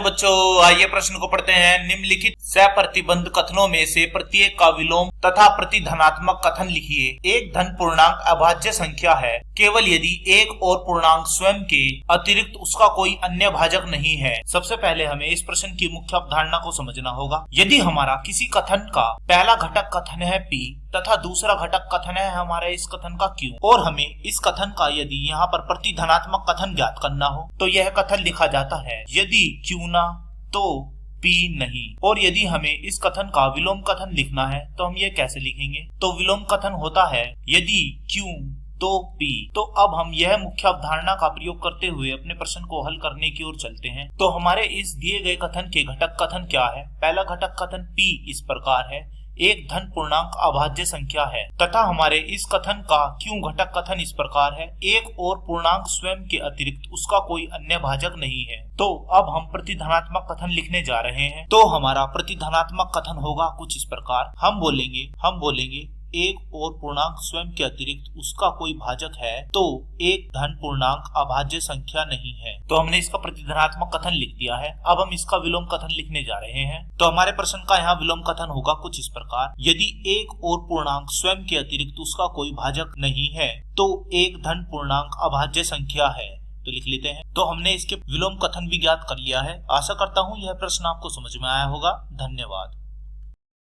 बच्चों, आइए प्रश्न को पढ़ते हैं। निम्नलिखित सप्रतिबंध कथनों में से प्रत्येक का विलोम तथा प्रतिधनात्मक कथन लिखिए। एक धन पूर्णांक अभाज्य संख्या है केवल यदि एक और पूर्णांक स्वयं के अतिरिक्त उसका कोई अन्य भाजक नहीं है। सबसे पहले हमें इस प्रश्न की मुख्य अवधारणा को समझना होगा। यदि हमारा किसी कथन का पहला घटक कथन है P तथा दूसरा घटक कथन है हमारे इस कथन का Q, और हमें इस कथन का यदि यहाँ पर प्रतिधनात्मक कथन ज्ञात करना हो तो यह कथन लिखा जाता है यदि Q ना तो P नहीं। और यदि हमें इस कथन का विलोम कथन लिखना है तो हम ये कैसे लिखेंगे? तो विलोम कथन होता है यदि Q तो P। तो अब हम यह मुख्य अवधारणा का प्रयोग करते हुए अपने प्रश्न को हल करने की ओर चलते हैं। तो हमारे इस दिए गए कथन के घटक कथन क्या है? पहला घटक कथन P इस प्रकार है, एक धन पूर्णांक अभाज्य संख्या है, तथा हमारे इस कथन का Q घटक कथन इस प्रकार है, एक और पूर्णांक स्वयं के अतिरिक्त उसका कोई अन्य भाजक नहीं है। तो अब हम प्रतिधनात्मक कथन लिखने जा रहे हैं। तो हमारा प्रतिधनात्मक कथन होगा कुछ इस प्रकार। हम बोलेंगे एक और पूर्णांक स्वयं के अतिरिक्त उसका कोई भाजक है तो एक धन पूर्णांक अभाज्य संख्या नहीं है। तो हमने इसका प्रतिधनात्मक कथन लिख दिया है। अब हम इसका विलोम कथन लिखने जा रहे हैं। तो हमारे प्रश्न का यहाँ विलोम कथन होगा कुछ इस प्रकार, यदि एक और पूर्णांक स्वयं के अतिरिक्त उसका कोई भाजक नहीं है तो एक धन पूर्णांक अभाज्य संख्या है। तो लिख लेते हैं। तो हमने इसके विलोम कथन भी ज्ञात कर लिया है। आशा करता हूँ यह प्रश्न आपको समझ में आया होगा। धन्यवाद।